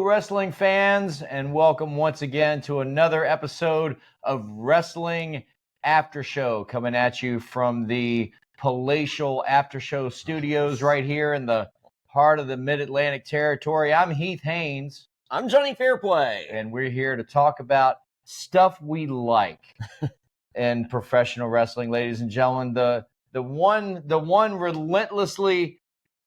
wrestling fans, and welcome once again to another episode of Wrestling After Show, coming at you from the palatial After Show studios right here in the heart of the Mid-Atlantic territory. I'm Heath Haynes. I'm Jonny Fairplay. And we're here to talk about stuff we like in professional wrestling, ladies and gentlemen. The one relentlessly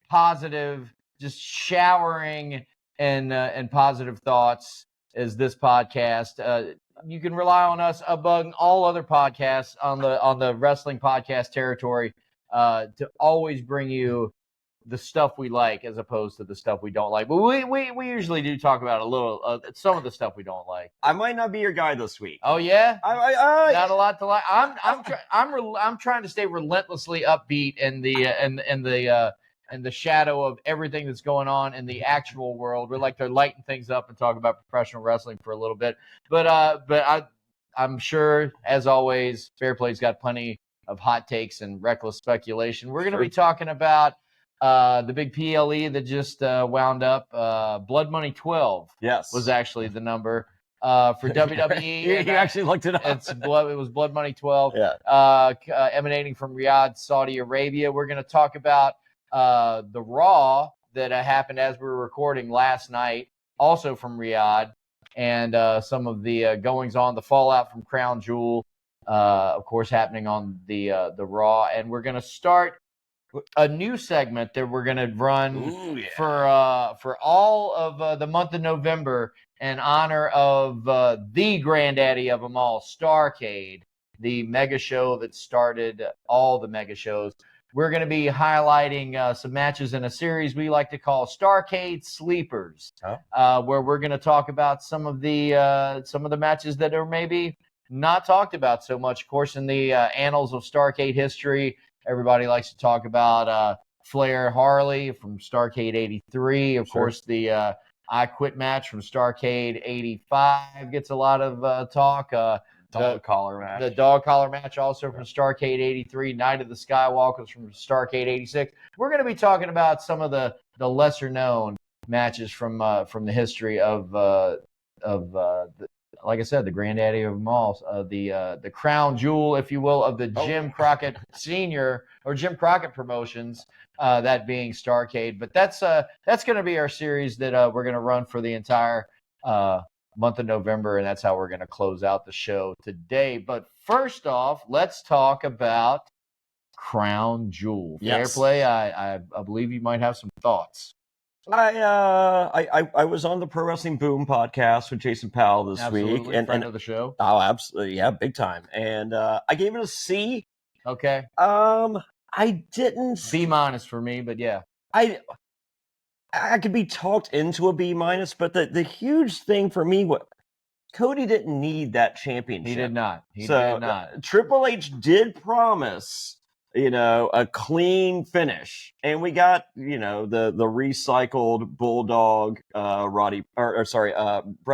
positive, just showering and positive thoughts is this podcast. You can rely on us among all other podcasts on the wrestling podcast territory to always bring you the stuff we like as opposed to the stuff we don't like. But we usually do talk about a little some of the stuff we don't like. I might not be your guy this week. Oh yeah, not a lot to like. I'm trying to stay relentlessly upbeat in the shadow of everything that's going on in the actual world. We like to lighten things up and talk about professional wrestling for a little bit. But I'm sure, as always, Fairplay's got plenty of hot takes and reckless speculation. We're going to be talking about the big PLE that just wound up. Blood Money 12 was actually the number for WWE. You actually looked it up. It was Blood Money 12, emanating from Riyadh, Saudi Arabia. We're going to talk about the Raw that happened as we were recording last night, also from Riyadh, and some of the goings-on, the fallout from Crown Jewel, of course, happening on the Raw. And we're going to start a new segment that we're going to run for all of the month of November in honor of the granddaddy of them all, Starrcade, the mega show that started all the mega shows. We're going to be highlighting some matches in a series we like to call Starrcade Sleepers, where we're going to talk about some of the matches that are maybe not talked about so much. Of course, in the annals of Starrcade history, everybody likes to talk about Flair Harley from Starrcade 83. Of course, the I Quit match from Starrcade 85 gets a lot of talk. The dog collar match also from Starrcade 83. Night of the Skywalkers from Starrcade 86. We're going to be talking about some of the lesser known matches from the history of like I said, the granddaddy of them all, the crown jewel, if you will, of the Jim Crockett Senior or Jim Crockett Promotions, that being Starrcade. But that's going to be our series that we're going to run for the entire month of November, and that's how we're going to close out the show today. But first off, let's talk about Crown Jewel. Fairplay, I believe you might have some thoughts. I was on the Pro Wrestling Boom podcast with Jason Powell this week, and friend of the show. Oh, absolutely, yeah, big time. And I gave it a C. Okay. I didn't B- for me, but yeah, I could be talked into a B-, but the huge thing for me was Cody didn't need that championship. He did not. He did not. Triple H did promise, a clean finish, and we got, the recycled Bulldog, Bret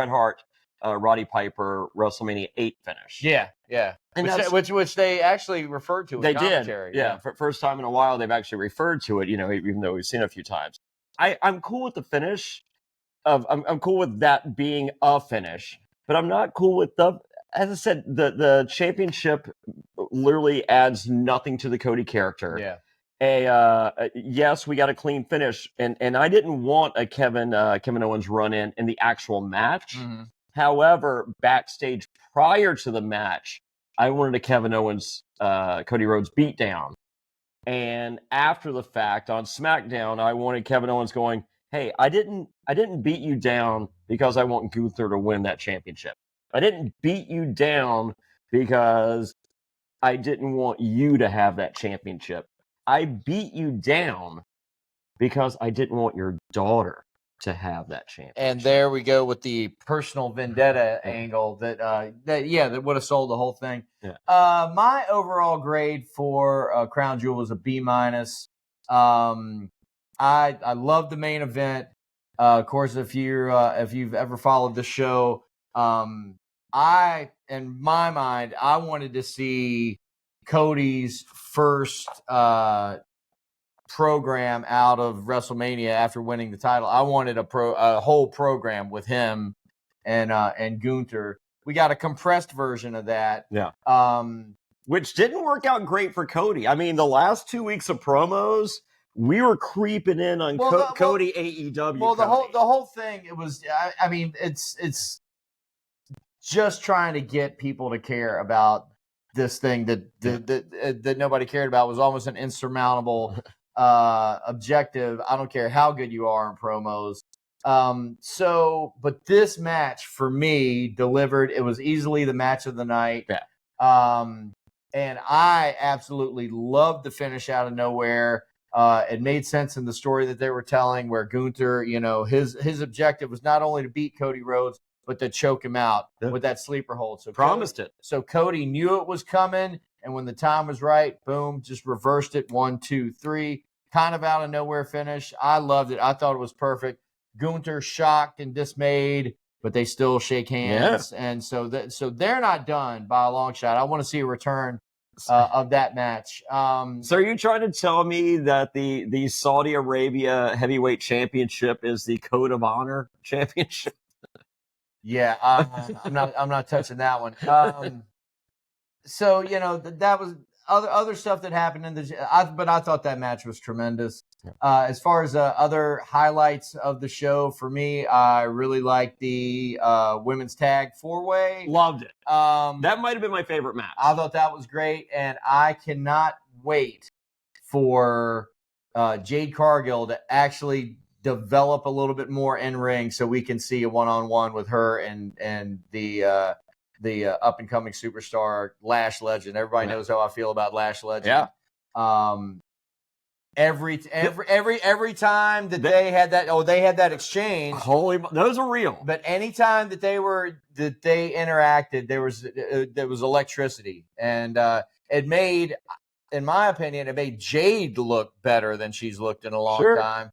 Hart, Roddy Piper WrestleMania 8 finish. Yeah. And which they actually referred to in commentary. They did. Yeah. For first time in a while, they've actually referred to it, even though we've seen it a few times. I'm cool with the finish. I'm cool with that being a finish, but I'm not cool with as I said, the championship literally adds nothing to the Cody character. Yeah. Yes, we got a clean finish, and I didn't want a Kevin Owens run in the actual match. Mm-hmm. However, backstage prior to the match, I wanted a Kevin Owens Cody Rhodes beatdown. And after the fact on SmackDown, I wanted Kevin Owens going, "Hey, I didn't beat you down because I want Gunther to win that championship. I didn't beat you down because I didn't want you to have that championship. I beat you down because I didn't want your daughter to have that championship." And there we go with the personal vendetta angle that would have sold the whole thing. Yeah. My overall grade for Crown Jewel was a B-. I love the main event. Of course, if you've ever followed the show, in my mind, I wanted to see Cody's first program out of WrestleMania after winning the title. I wanted a whole program with him and Gunther. We got a compressed version of that. Yeah. Which didn't work out great for Cody. I mean, the last 2 weeks of promos, we were creeping in on Cody AEW. Well, the whole thing, it was. I mean, it's just trying to get people to care about this thing that nobody cared about. Was almost an insurmountable objective. I don't care how good you are in promos. But this match for me delivered. It was easily the match of the night. Yeah. And I absolutely loved the finish out of nowhere. It made sense in the story that they were telling, where Gunther, his objective was not only to beat Cody Rhodes, but to choke him out with that sleeper hold. So Cody knew it was coming, and when the time was right, boom, just reversed it. 1, 2, 3, kind of out of nowhere finish. I loved it. I thought it was perfect. Gunther shocked and dismayed, but they still shake hands. Yeah. And so they're not done by a long shot. I want to see a return of that match. So are you trying to tell me that the Saudi Arabia Heavyweight Championship is the Code of Honor Championship? Yeah, I'm not touching that one. So that was other stuff that happened but I thought that match was tremendous. As far as other highlights of the show, for me, I really liked the women's tag 4-way. Loved it. That might have been my favorite match. I thought that was great, and I cannot wait for Jade Cargill to actually develop a little bit more in ring, so we can see a one-on-one with her and the up and coming superstar Lash Legend. Everybody knows how I feel about Lash Legend. Yeah. Every time that they had that exchange. Those are real. But anytime that they interacted, there was electricity, and it made, in my opinion, Jade look better than she's looked in a long time.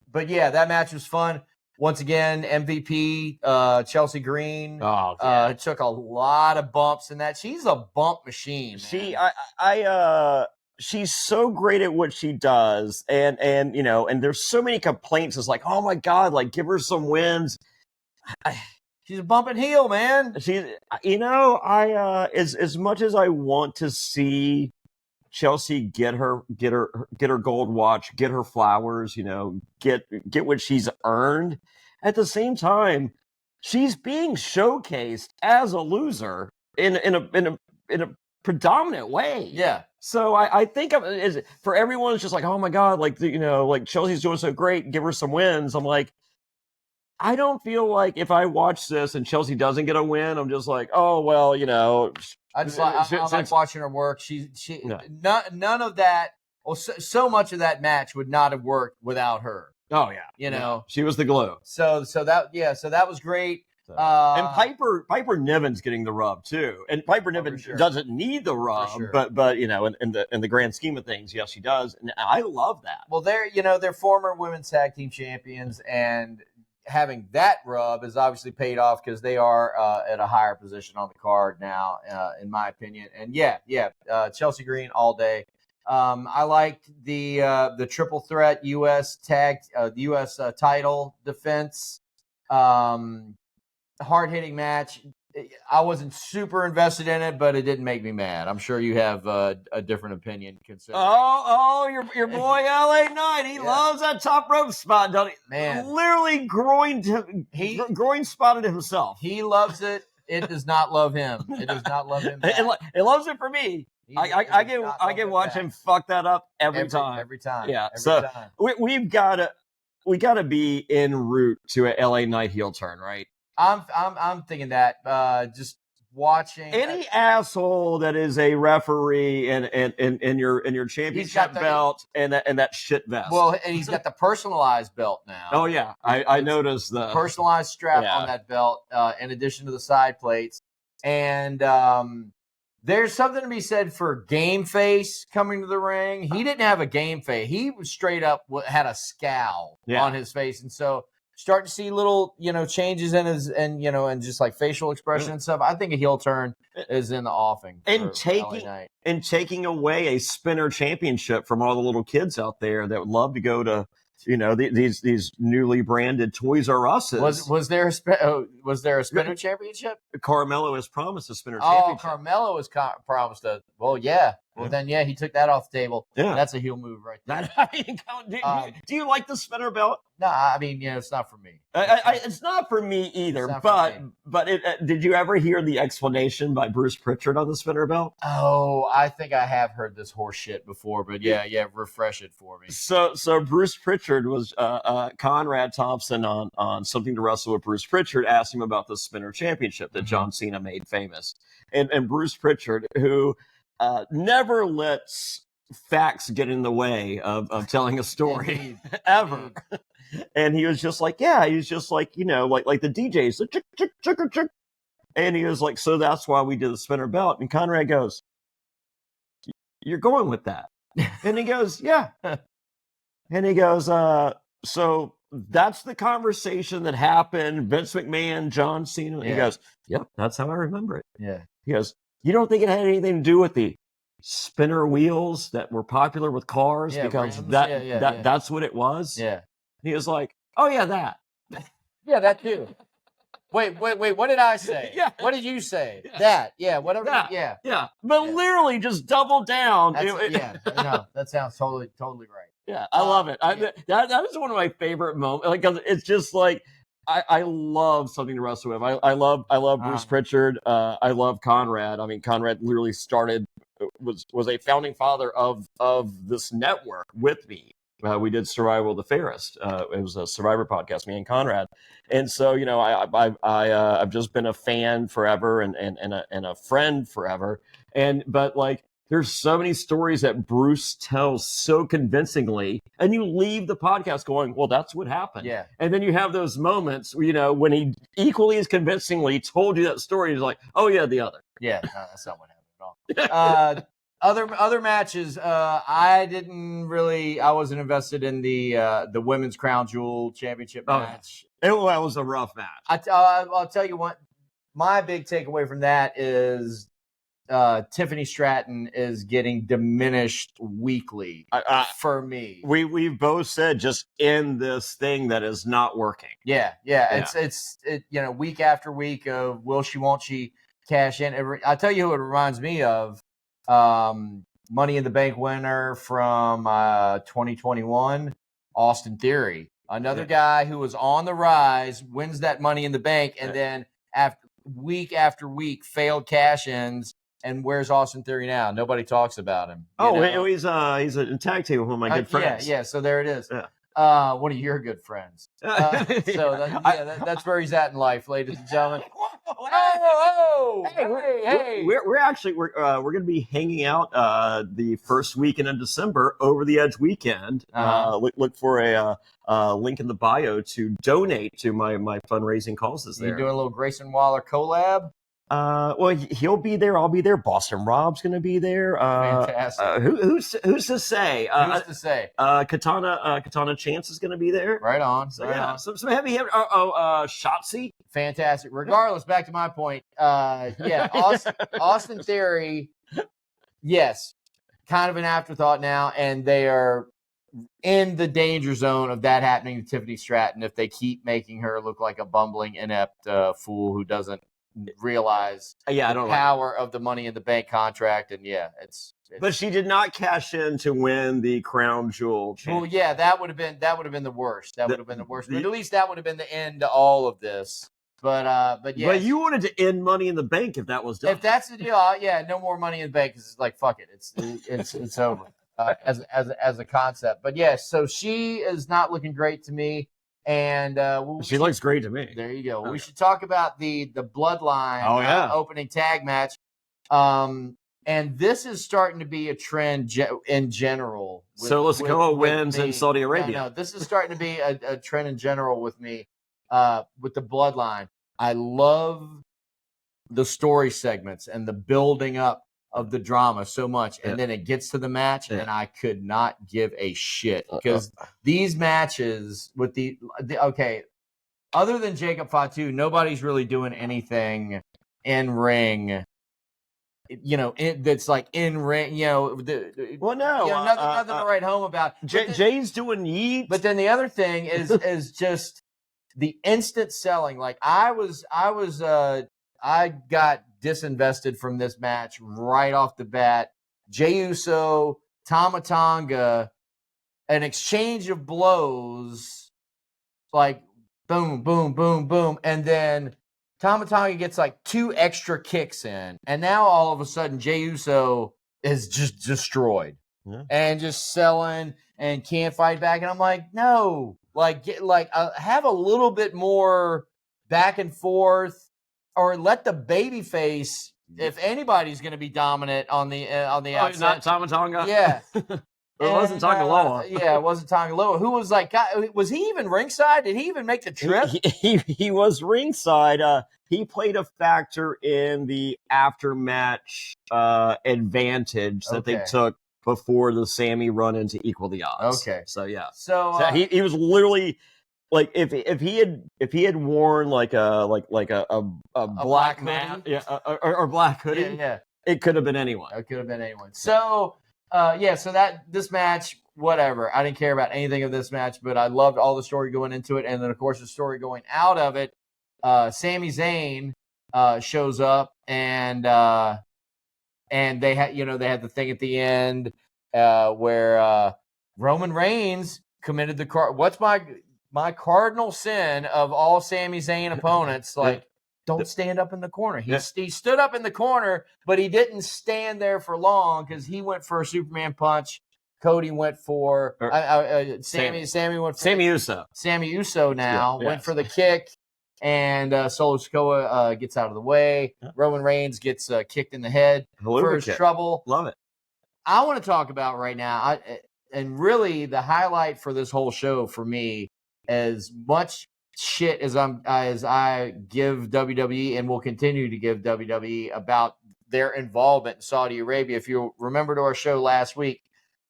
But yeah, that match was fun. Once again, MVP Chelsea Green. Took a lot of bumps in that. She's a bump machine, man. She's so great at what she does, and there's so many complaints. It's like, oh my God, like, give her some wins. She's a bumping heel, man. She's, as much as I want to see Chelsea get her gold watch, get her flowers, get what she's earned. At the same time, she's being showcased as a loser in a predominant way. Yeah. So I think for everyone, it's just like, oh my God, like Chelsea's doing so great, give her some wins. I'm like, I don't feel like if I watch this and Chelsea doesn't get a win, I'm just like, oh well, I like watching her work. None of that. Well, so much of that match would not have worked without her. Oh yeah, she was the glue. So that was great. And Piper Niven's getting the rub too, and Piper Niven doesn't need the rub, but in the grand scheme of things, yes, she does, and I love that. Well, they're former women's tag team champions, and having that rub has obviously paid off because they are at a higher position on the card now, in my opinion. And Chelsea Green all day. I liked the triple threat U.S. title defense. Hard-hitting match. I wasn't super invested in it, but it didn't make me mad. I'm sure you have a different opinion. Your boy LA Knight, he loves that top rope spot, don't he? Man, literally groin spotted himself. He loves it. It does not love him. It does not love him. It loves it for me. I can watch him fuck that up every time. Every time. Yeah. Every time. We gotta be en route to a LA Knight heel turn, right? I'm thinking that just watching any asshole that is a referee in your championship belt and that shit vest. Well, and he's got the personalized belt now. Oh yeah, I noticed the personalized strap on that belt, in addition to the side plates. And there's something to be said for game face coming to the ring. He didn't have a game face. He was straight up had a scowl on his face, and so starting to see little, changes in his and just like facial expression and stuff. I think a heel turn is in the offing and for LA Knight. taking away a spinner championship from all the little kids out there that would love to go to these newly branded Toys R Us's. Was there a spinner championship? Carmelo has promised a spinner championship. Oh, Carmelo has promised a. Well, yeah. Well, then he took that off the table. Yeah, that's a heel move right there. Do you like the spinner belt? No, I mean, it's not for me. It's not for me either. But did you ever hear the explanation by Bruce Pritchard on the spinner belt? Oh, I think I have heard this horse shit before, but yeah, refresh it for me. So Bruce Pritchard was Conrad Thompson on Something to Wrestle with Bruce Pritchard asked him about the spinner championship that John Cena made famous, and Bruce Pritchard, who never lets facts get in the way of telling a story ever. And he was just like, like the DJs, like, chick, chick, chick, chick. And he was like, so that's why we did the spinner belt. And Conrad goes, you're going with that? And he goes, yeah. And he goes, so that's the conversation that happened. Vince McMahon, John Cena. Yeah. He goes, yep, that's how I remember it. Yeah. He goes, you don't think it had anything to do with the spinner wheels that were popular with cars because that's what it was? Yeah. He was like, oh, yeah, that. Yeah, that too. Wait. What did I say? Yeah. What did you say? Yeah. That. Yeah, whatever. That. Yeah. But literally just double down. That sounds totally right. Yeah, I love it. That is one of my favorite moments. Like, it's just like, I love Something to Wrestle with. I love Bruce Pritchard. I love Conrad. I mean, Conrad literally was a founding father of this network with me. We did Survival of the Fairest. It was a Survivor podcast, me and Conrad. And so, I've just been a fan forever and a friend forever. But like, there's so many stories that Bruce tells so convincingly, and you leave the podcast going, well, that's what happened. Yeah. And then you have those moments, when he equally as convincingly told you that story, he's like, oh yeah, the other. Yeah, no, that's not what happened at all. Other matches, I wasn't invested in the Women's Crown Jewel Championship match. It was a rough match. I'll tell you what, my big takeaway from that is Tiffany Stratton is getting diminished weekly for me. We've both said just in this thing that is not working. Yeah. It's week after week of will she, won't she cash in. I'll tell you who it reminds me of. Money in the Bank winner from 2021, Austin Theory. Another guy who was on the rise, wins that Money in the Bank, and then after week failed cash-ins. And where's Austin Theory now? Nobody talks about him. He's a tag team with one of my good friends. Yeah. So there it is. Yeah. One of your good friends. That's where he's at in life, ladies and gentlemen. Hey! We're going to be hanging out the first weekend in December, Over the Edge weekend. Look for a link in the bio to donate to my fundraising causes there. You're doing a little Grayson Waller collab? Well, he'll be there. I'll be there. Boston Rob's going to be there. Fantastic. Who's to say? Who's to say? Katana Chance is going to be there. Right on. So some heavy hitter. Shotzi. Fantastic. Regardless, back to my point. Austin Theory. Yes, kind of an afterthought now, and they are in the danger zone of that happening to Tiffany Stratton if they keep making her look like a bumbling, inept fool who doesn't realize the power of the Money in the Bank contract. And it's but she did not cash in to win the Crown Jewel championship. Well, that would have been the worst. But at least that would have been the end to all of this. But you wanted to end Money in the Bank if that was done. If that's the deal, no more Money in the Bank. It's like, fuck it, it's over as a concept. But so she is not looking great to me. And she looks great to me. There you go. We should talk about the Bloodline opening tag match. And this is starting to be a trend in general. Solo Sikoa wins in Saudi Arabia. No, this is starting to be a trend in general with me with the Bloodline. I love the story segments and the building up of the drama so much, and then it gets to the match, and I could not give a shit because these matches with other than Jacob Fatu, nobody's really doing anything in ring. That's like in ring. Nothing to write home about. Jay's doing yeet. But then the other thing is just the instant selling. Like I got disinvested from this match right off the bat. Jey Uso, Tama Tonga, an exchange of blows, like boom, boom, boom, boom, and then Tama Tonga gets like 2 extra kicks in, and now all of a sudden Jey Uso is just destroyed and just selling and can't fight back. And I'm like, no, have a little bit more back and forth, or let the baby face. If anybody's going to be dominant on the outside, not Tama Tonga. Yeah. It wasn't Tongaloa. It wasn't Tongaloa. Who was like, was he even ringside? Did he even make the trip? He was ringside. He played a factor in the after-match advantage that they took before the Sammy run-in to equal the odds. Okay. So, yeah. So he was literally... Like if he had worn like a black hoodie, or black hoodie, it could have been anyone. It could have been anyone. So so this match, whatever. I didn't care about anything of this match, but I loved all the story going into it, and then of course the story going out of it. Sami Zayn shows up, and they had the thing at the end where Roman Reigns committed the what's my cardinal sin of all Sami Zayn opponents, don't stand up in the corner. He stood up in the corner, but he didn't stand there for long because he went for a Superman punch. Cody went for Sammy went for Sammy Uso. Sammy Uso went for the kick, and Solo Sikoa gets out of the way. Roman Reigns gets kicked in the head for his trouble. Love it. I want to talk about right now, and really the highlight for this whole show for me, as much shit as I give WWE and will continue to give WWE about their involvement in Saudi Arabia. If you remember to our show last week,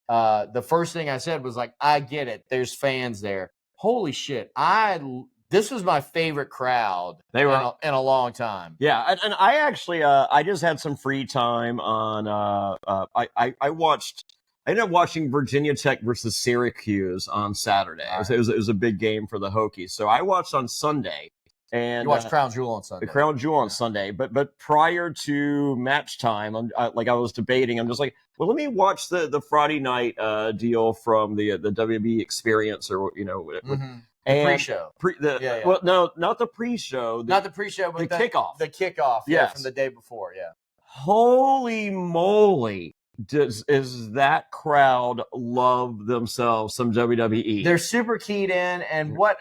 the first thing I said was like, I get it. There's fans there. Holy shit. This was my favorite crowd in a long time. Yeah. And I actually, I just had some free time on, I ended up watching Virginia Tech versus Syracuse on Saturday. Right. It was a big game for the Hokies. So I watched on Sunday. And you watched Crown Jewel on Sunday. The Crown Jewel on Sunday. But prior to match time, I was debating. I'm just like, well, let me watch the Friday night deal from the WB Experience or the pre-show. Well, no, not the pre-show. Not the pre-show, but the kickoff. The kickoff, from the day before. Yeah. Holy moly. Is that crowd love themselves some WWE? They're super keyed in, and what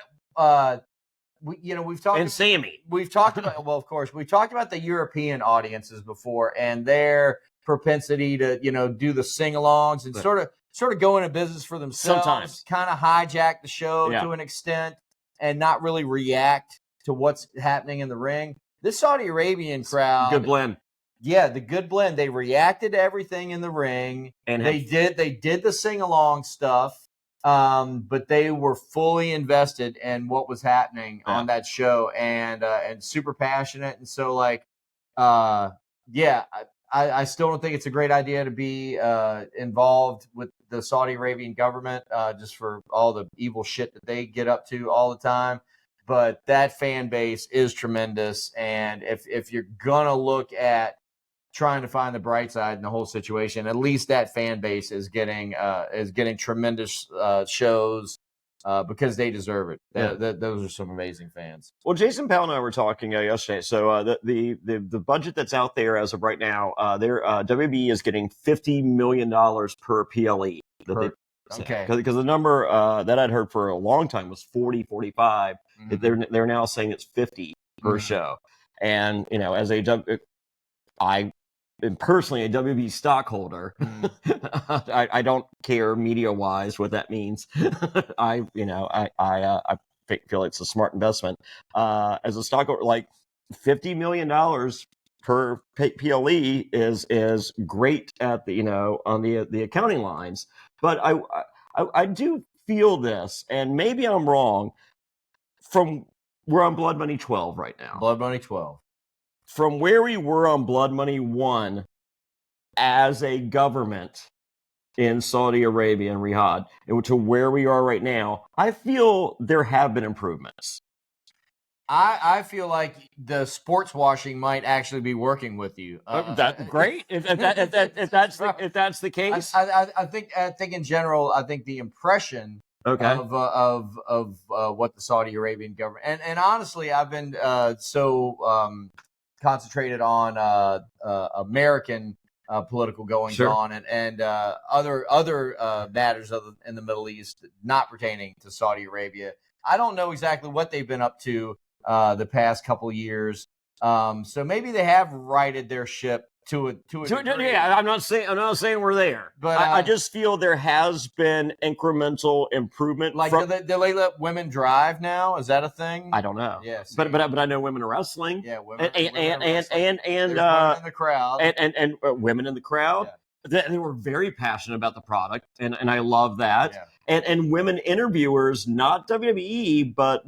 we've talked and Sammy. We've talked about of course we've talked about the European audiences before and their propensity to do the sing-alongs and sort of go into business for themselves. Sometimes kind of hijack the show to an extent and not really react to what's happening in the ring. This Saudi Arabian crowd, good blend. Yeah, the good blend. They reacted to everything in the ring, and they did the sing along stuff. But they were fully invested in what was happening on that show, and super passionate. And so, I still don't think it's a great idea to be involved with the Saudi Arabian government, just for all the evil shit that they get up to all the time. But that fan base is tremendous, and if you're gonna look at trying to find the bright side in the whole situation, at least that fan base is getting tremendous shows because they deserve it. Those are some amazing fans. Well, Jason Powell and I were talking yesterday. So the budget that's out there as of right now, WB is getting $50 million per PLE. Okay. Because the number that I'd heard for a long time was 40, 45. Mm-hmm. They're now saying it's 50 per show. And as I am personally a WB stockholder. I don't care media wise what that means. I feel it's a smart investment. As a stockholder, like $50 million per PLE is great at the on the accounting lines. But I do feel this, and maybe I'm wrong. From We're on Blood Money 12 right now. Blood Money 12. From where we were on Blood Money 1 as a government in Saudi Arabia and Riyadh, and to where we are right now, I feel there have been improvements. I feel like the sports washing might actually be working with you. That's great. If that's the case, I think in general, I think the impression of what the Saudi Arabian government and honestly, I've been so concentrated on American political goings on and other matters in the Middle East not pertaining to Saudi Arabia. I don't know exactly what they've been up to the past couple of years. So maybe they have righted their ship to a degree. Yeah, I'm not saying we're there, but I just feel there has been incremental improvement. Like, do they let women drive now? Is that a thing? I don't know. Yes, but I know women are wrestling. Yeah, women and women in the crowd and women in the crowd. Yeah. They were very passionate about the product, and I love that. Yeah. And women interviewers, not WWE, but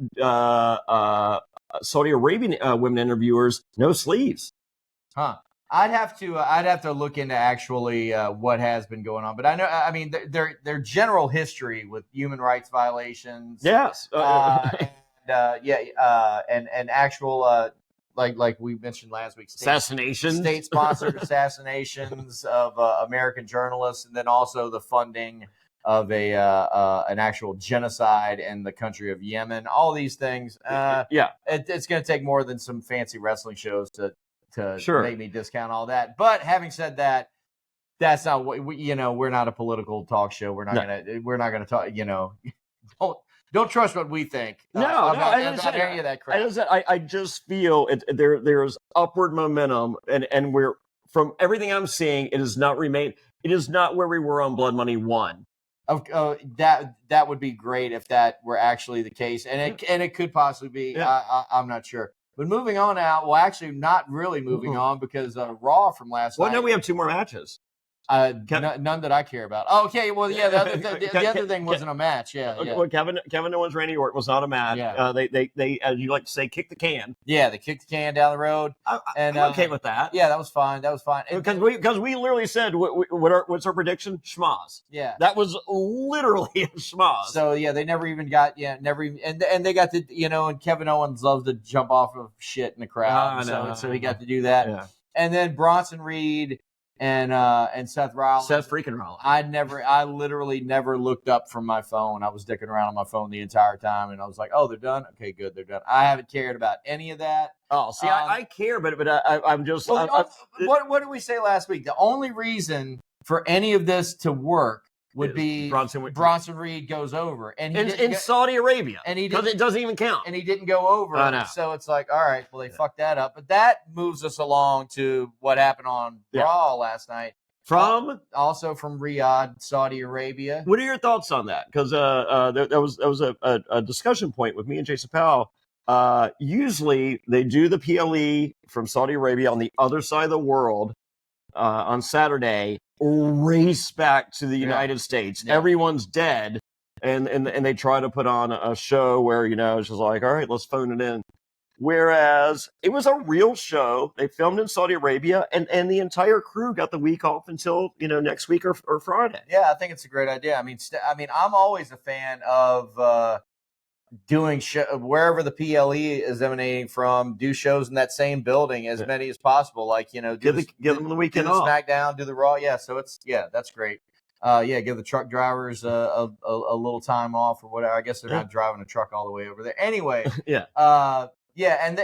Saudi Arabian women interviewers, no sleeves. Huh. I'd have to look into actually what has been going on, but I mean, their general history with human rights violations. Yes. And actual like we mentioned last week, state-sponsored assassinations of American journalists, and then also the funding of an actual genocide in the country of Yemen. All these things. It's going to take more than some fancy wrestling shows to make me discount all that. But having said that, that's not what we're not a political talk show. We're not gonna talk. Don't trust what we think. About any of that crap. I just feel there's upward momentum, and we're, from everything I'm seeing, it is not where we were on Blood Money 1. That would be great if that were actually the case, and it could possibly be. Yeah. I'm not sure. But moving on out, well, actually, not really moving on, because Raw from last night. Well, no, we have 2 more matches. None that I care about. Oh, okay, well, yeah, the other thing wasn't a match. Yeah. Well, Kevin Owens, Randy Orton was not a match. Yeah. They as you like to say, kicked the can. Yeah, they kicked the can down the road. I'm okay with that. Yeah, that was fine. Because we literally said, what's our prediction? Schmoz. Yeah. That was literally a schmoz. So, yeah, they never even got, and they got to, and Kevin Owens loves to jump off of shit in the crowd. So he got to do that. Yeah. And then Bronson Reed and Seth Rollins. Seth freaking Rollins. I literally never looked up from my phone. I was dicking around on my phone the entire time, and I was like, "Oh, they're done. Okay, good, they're done." I haven't cared about any of that. Oh, see, I care, but I'm just. What did we say last week? The only reason for any of this to work would be Bronson Reed goes over, and in Saudi Arabia, and because it doesn't even count, and he didn't go over. So it's like, all right, well, they fucked that up. But that moves us along to what happened on Raw last night, also from Riyadh, Saudi Arabia. What are your thoughts on that? Because there was a discussion point with me and Jason Powell. Usually they do the PLE from Saudi Arabia on the other side of the world on Saturday. Race back to the United States. Yeah. Everyone's dead, and they try to put on a show where it's just like, all right, let's phone it in. Whereas it was a real show. They filmed in Saudi Arabia, and the entire crew got the week off until next week or Friday. Yeah, I think it's a great idea. I mean, I'm always a fan of doing wherever the PLE is emanating from. Do shows in that same building, as many as possible. Like give them the weekend off. SmackDown, do the Raw. Yeah, so that's great. Give the truck drivers a little time off or whatever. I guess they're not driving a truck all the way over there. Anyway, and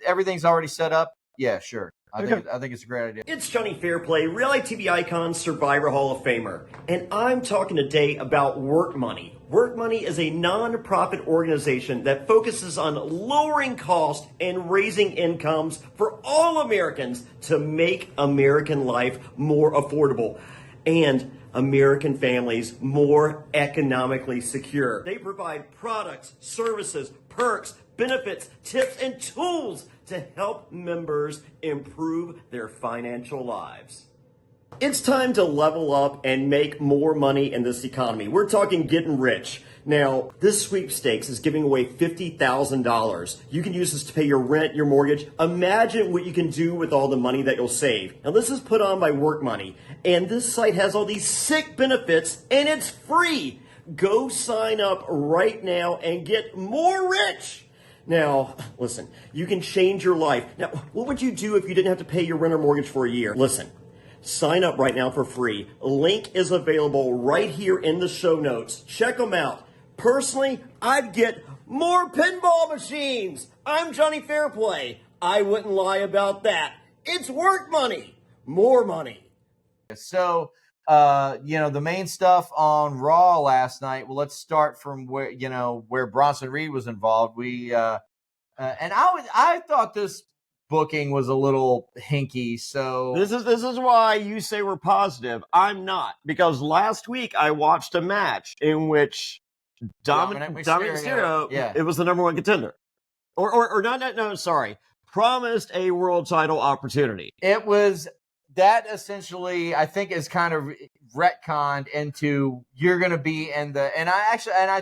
everything's already set up. Yeah, sure. I think it's a great idea. It's Jonny Fairplay, reality TV icon, Survivor Hall of Famer, and I'm talking today about Work Money. Work Money is a non-profit organization that focuses on lowering costs and raising incomes for all Americans to make American life more affordable and American families more economically secure. They provide products, services, perks, benefits, tips, and tools to help members improve their financial lives. It's time to level up and make more money in this economy. We're talking getting rich. Now, this sweepstakes is giving away $50,000. You can use this to pay your rent, your mortgage. Imagine what you can do with all the money that you'll save. Now, this is put on by Work Money, and this site has all these sick benefits, and it's free. Go sign up right now and get more rich. Now, listen, you can change your life. Now, what would you do if you didn't have to pay your rent or mortgage for a year? Listen, sign up right now for free. Link is available right here in the show notes. Check them out. Personally, I'd get more pinball machines. I'm Jonny Fairplay. I wouldn't lie about that. It's Work Money. More money. So, the main stuff on Raw last night. Well, let's start from where Bronson Reed was involved. I thought this booking was a little hinky. So this is why you say we're positive. I'm not, because last week I watched a match in which Dominic Mysterio, it was the number one contender, or not. No, sorry, promised a world title opportunity. It was that essentially, I think, is kind of retconned into you're going to be in the. And I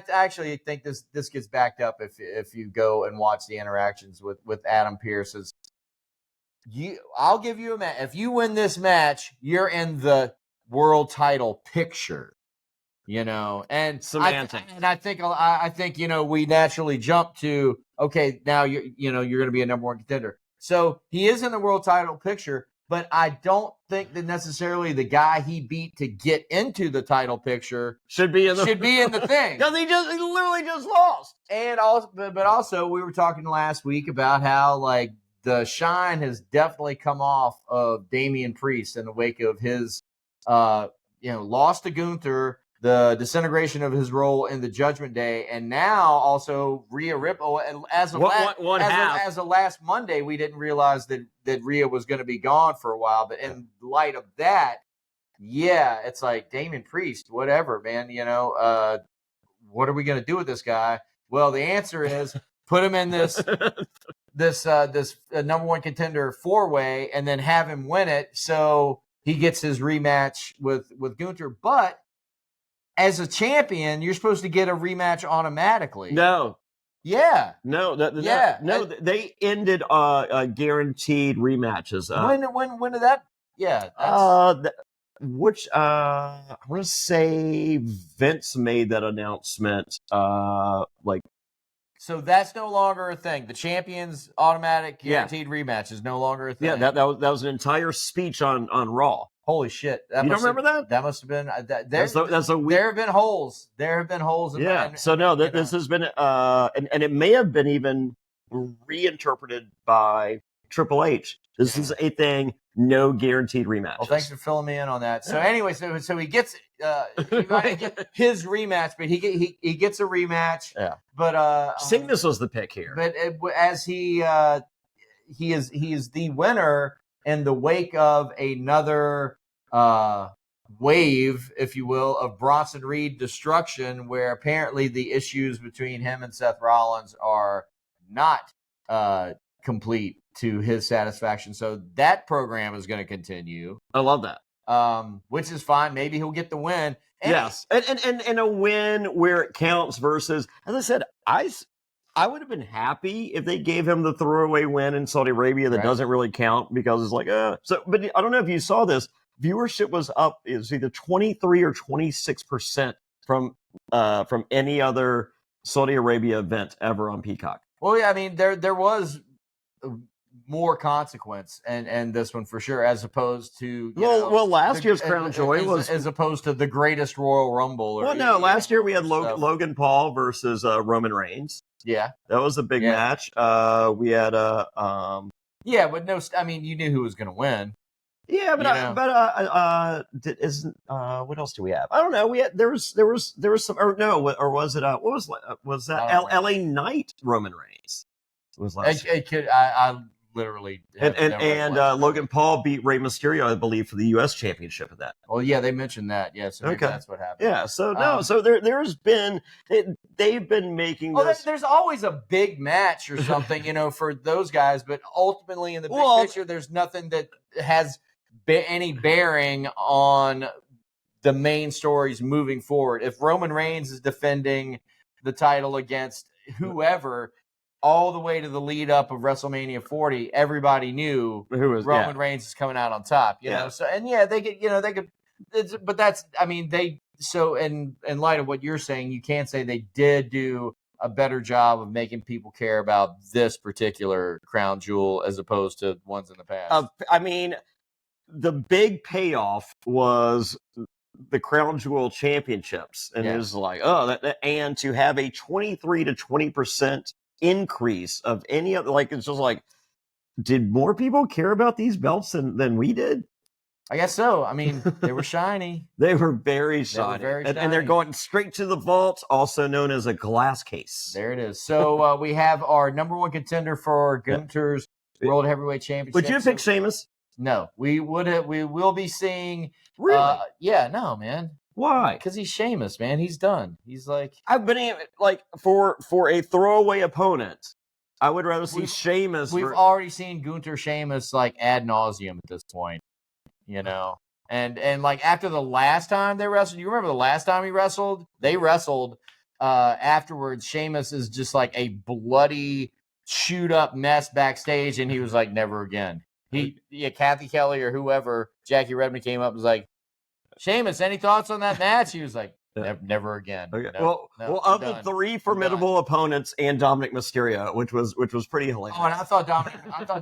actually think this gets backed up if you go and watch the interactions with Adam Pearce's. I'll give you a match. If you win this match, you're in the world title picture. And semantics. I think we naturally jump to, okay, now you're going to be a number one contender. So he is in the world title picture, but I don't think that necessarily the guy he beat to get into the title picture should be in the thing. Because he literally just lost. And also we were talking last week about how the shine has definitely come off of Damian Priest in the wake of his loss to Gunther, the disintegration of his role in the Judgment Day, and now also Rhea Ripley. As of last Monday, we didn't realize that Rhea was going to be gone for a while. But in light of that, it's like Damian Priest, whatever, man. What are we going to do with this guy? Well, the answer is put him in this number one contender 4-way, and then have him win it so he gets his rematch with Gunther. But as a champion, you're supposed to get a rematch automatically. No. Yeah. No. They ended guaranteed rematches. When did that? Yeah. Which I want to say Vince made that announcement. So that's no longer a thing. The champion's automatic guaranteed rematch is no longer a thing. Yeah, that was an entire speech on Raw. Holy shit! You don't remember that? That must have been. There have been holes. There have been holes. This has been, and it may have been even reinterpreted by Triple H. This is a thing. No guaranteed rematch. Well, thanks for filling me in on that. So anyway, so he gets his rematch, but he gets a rematch. Yeah. But Cygnus was the pick here. But as he is the winner in the wake of another wave, if you will, of Bronson Reed destruction, where apparently the issues between him and Seth Rollins are not complete to his satisfaction. So that program is going to continue. I love that. Which is fine. Maybe he'll get the win. Yes. And a win where it counts versus, as I said, I would have been happy if they gave him the throwaway win in Saudi Arabia that doesn't really count because it's like, but I don't know if you saw this. Viewership was up. It was either 23 or 26% from any other Saudi Arabia event ever on Peacock. Well, yeah, I mean, there was more consequence and this one for sure, as opposed to last year's Crown Joy was as opposed to the greatest Royal Rumble. Last year we had Logan Paul versus Roman Reigns. Yeah, that was a big match. We had but no, I mean, you knew who was going to win. Yeah, what else do we have? I don't know. There was some, or was it what was that LA Knight Roman Reigns? It was last year. I literally Logan Paul beat Rey Mysterio, I believe, for the U.S. Championship of that. Well, yeah, they mentioned that. Yeah, so maybe that's what happened. Yeah, so there's been they've been making this. There's always a big match or something, for those guys, but ultimately in the big picture, there's nothing that has any bearing on the main stories moving forward. If Roman Reigns is defending the title against whoever. All the way to the lead up of WrestleMania 40, everybody knew Roman Reigns is coming out on top, you know? So, and they could, but that's, I mean, so in light of what you're saying, you can't say they did do a better job of making people care about this particular crown jewel as opposed to ones in the past. I mean, the big payoff was the crown jewel championships. And it was like, and to have a 23 to 20% increase of any other, like, it's just like, did more people care about these belts than we did? I guess so. I mean, they were shiny. They were very shiny. And they're going straight to the vault, also known as a glass case. There it is. So we have our number one contender for Gunther's World Heavyweight Championship. Would you pick Sheamus? No, we will be seeing. Really? No, man. Why? Because he's Sheamus, man. He's done. He's like, I've been like for a throwaway opponent. I would rather see Sheamus. We've already seen Gunther Sheamus like ad nauseum at this point, you know. And like after the last time they wrestled, you remember the last time he wrestled? They wrestled afterwards. Sheamus is just like a bloody, chewed up mess backstage, and he was like, never again. Kathy Kelly or whoever, Jackie Redmond came up and was like, Sheamus, any thoughts on that match? He was like, never again. Okay. No, of the three formidable opponents and Dominic Mysterio, which was pretty hilarious. Oh, and I thought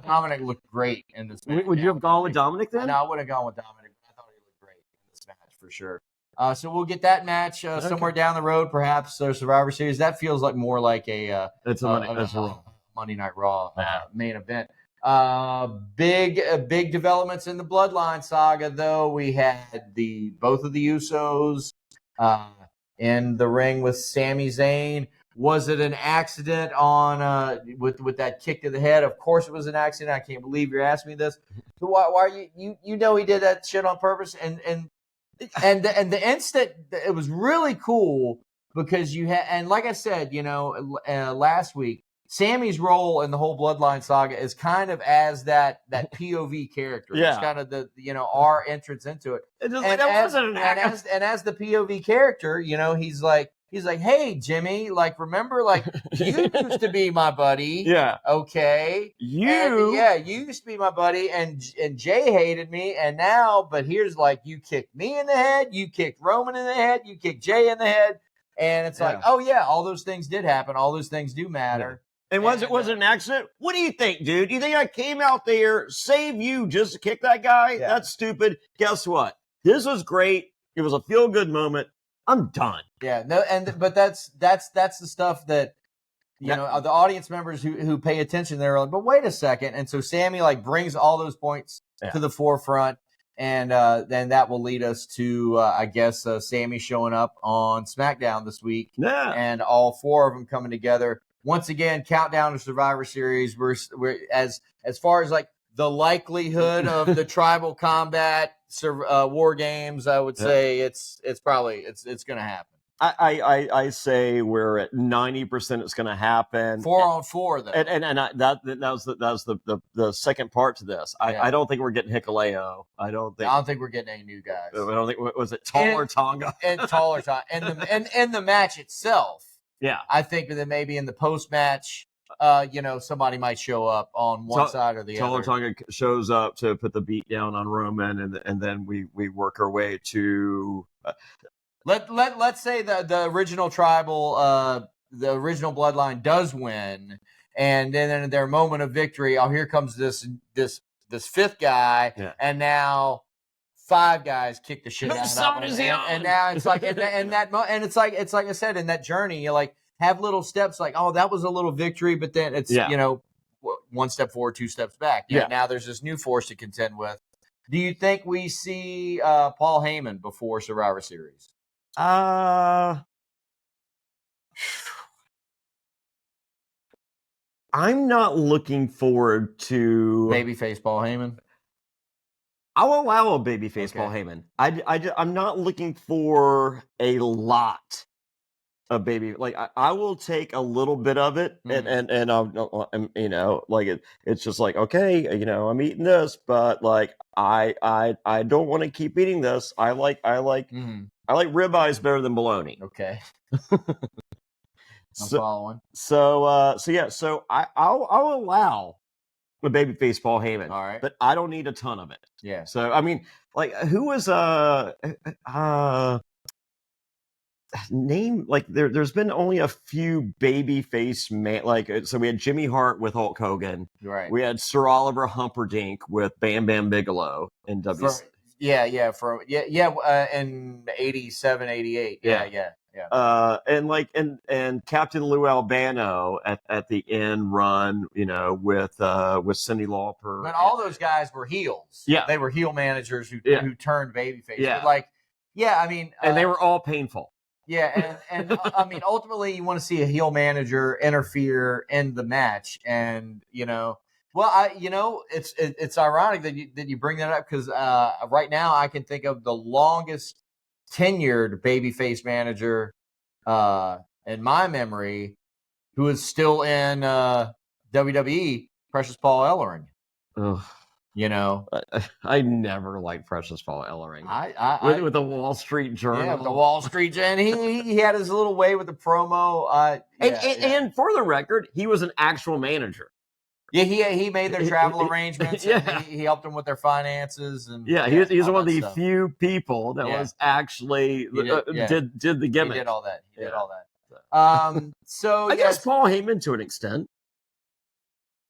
Dominic looked great in this match. Would you have gone with Dominic then? No, I would have gone with Dominic. I thought he looked great in this match for sure. So we'll get that match somewhere down the road, perhaps Survivor Series. That feels like more like a Monday Night Raw main event. Big developments in the Bloodline saga, though. We had both of the Usos in the ring with Sami Zayn. Was it an accident on with that kick to the head? Of course it was an accident. I can't believe you're asking me this. Why are you know he did that shit on purpose? And the instant, it was really cool because you had, and like I said, you know, last week, Sammy's role in the whole Bloodline saga is kind of as that POV character. Yeah. It's kind of our entrance into it. And as the POV character, you know, he's like, hey, Jimmy, like, remember, like, you used to be my buddy. Yeah. Okay. You used to be my buddy, and Jay hated me, and now, but here's, like, you kicked me in the head, you kicked Roman in the head, you kicked Jay in the head, and it's like, oh, yeah, all those things did happen. All those things do matter. Yeah. And was it an accident? What do you think, dude? You think I came out there, save you just to kick that guy? Yeah. That's stupid. Guess what? This was great. It was a feel-good moment. I'm done. Yeah, but that's the stuff that the audience members who pay attention, they're like, but wait a second. And so Sammy like brings all those points to the forefront, and then that will lead us to I guess Sammy showing up on SmackDown this week, and all four of them coming together. Once again, countdown to Survivor Series. We're as far as like the likelihood of the tribal combat war games, I would say it's probably going to happen. I say we're at 90% it's going to happen. 4-on-4 though, and that was the second part to this. I don't think we're getting Hikuleo. I don't think we're getting any new guys. I don't think was it Taller Tonga and Taller Tonga and the match itself. Yeah, I think that maybe in the post match, somebody might show up on one side or the other. Taller Tonga shows up to put the beat down on Roman, and then we work our way to. Let's say the original tribal, the original bloodline does win, and then in their moment of victory, here comes this fifth guy, and now 5 guys kick the shit out of him, and now it's like, and it's like I said, in that journey, you like have little steps, like, oh, that was a little victory, but then it's 1 step forward, 2 steps back. Yeah. Now there's this new force to contend with. Do you think we see Paul Heyman before Survivor Series? I'm not looking forward to babyface Paul Heyman. I'll allow a babyface Paul Heyman. I'm not looking for a lot of baby. Like I will take a little bit of it, and I'll, like it's just like, okay, I'm eating this, but like I don't want to keep eating this. I like ribeyes better than bologna. Okay. I'm following. So I'll allow the babyface Paul Heyman. All right. But I don't need a ton of it. Yeah. So, I mean, like, who was, name, like, there's been only a few babyface so we had Jimmy Hart with Hulk Hogan. Right. We had Sir Oliver Humperdinck with Bam Bam Bigelow in WC. In 87, 88. Yeah. And Captain Lou Albano at the end run, with Cyndi Lauper. But all those guys were heels. Yeah. They were heel managers who turned babyface. Yeah. But I mean, and they were all painful. Yeah, and I mean, ultimately, you want to see a heel manager interfere in the match, and it's ironic that you bring that up because right now I can think of the longest tenured babyface manager in my memory who is still in WWE, Precious Paul Ellering. Ugh. I never liked Precious Paul Ellering. With the Wall Street Journal. Yeah, the Wall Street Journal. He had his little way with the promo. And for the record, he was an actual manager. Yeah, he made their travel arrangements. Yeah. He helped them with their finances. And he's one of the few people that was actually did the gimmick. He did all that. So I guess Paul Heyman to an extent.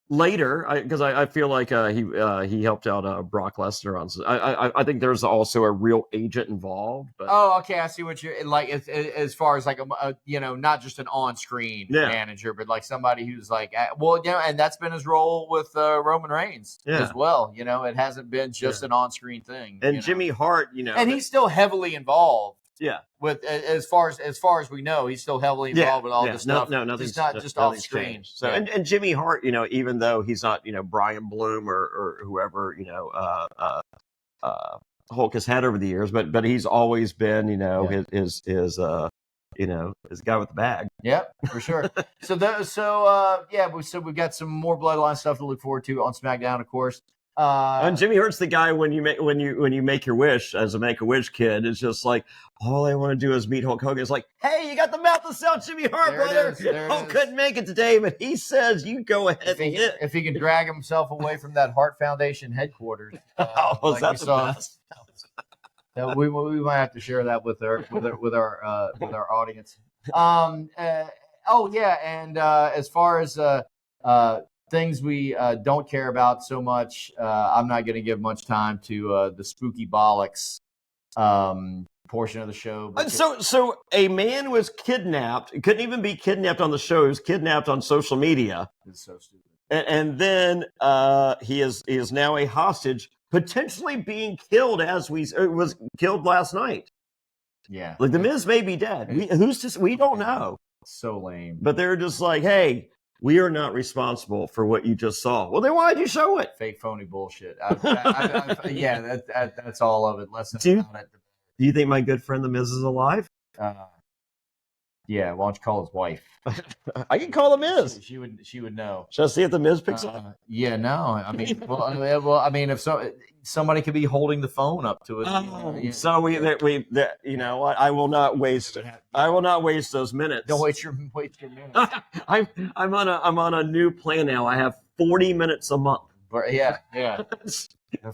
Later, because I feel like he helped out Brock Lesnar on. I think there's also a real agent involved. But. Oh, okay. I see what you're like. As far as like not just an on-screen manager, but like somebody who's like, and that's been his role with Roman Reigns as well. It hasn't been just an on-screen thing. And Jimmy Hart, and he's still heavily involved. Yeah, with as far as we know, he's still heavily involved with all this stuff. No, nothing's It's not just off screen. So and Jimmy Hart, even though he's not Brian Bloom or whoever Hulk has had over the years, but he's always been his guy with the bag. Yeah, for sure. So we've got some more Bloodline stuff to look forward to on SmackDown, of course. And Jimmy Hart's the guy when you make your wish as a Make-A-Wish kid. It's just like all I want to do is meet Hulk Hogan. It's like, hey, you got the mouth to sell Jimmy Hart, brother. Hulk couldn't make it today, but he says you go ahead if he can drag himself away from that Hart Foundation headquarters. Was that the best? We might have to share that with our audience. And as far as things we don't care about so much, I'm not going to give much time to the spooky bollocks portion of the show. So a man was kidnapped. It couldn't even be kidnapped on the show. He was kidnapped on social media. It's so stupid. And then he is now a hostage, potentially being killed was killed last night. Yeah, like the Miz may be dead. We don't know. So lame. But they're just like, hey, we are not responsible for what you just saw. Well, then why'd you show it? Fake, phony bullshit. That's all of it. Do you think my good friend the Miz is alive? Yeah. Why don't you call his wife? I can call the Miz. She would know. Shall I see if the Miz picks up? Yeah. No. I mean, if somebody could be holding the phone up to it. So you know what? I will not waste it. I will not waste those minutes. Don't waste your minutes. I'm on a new plan now. I have 40 minutes a month. Yeah.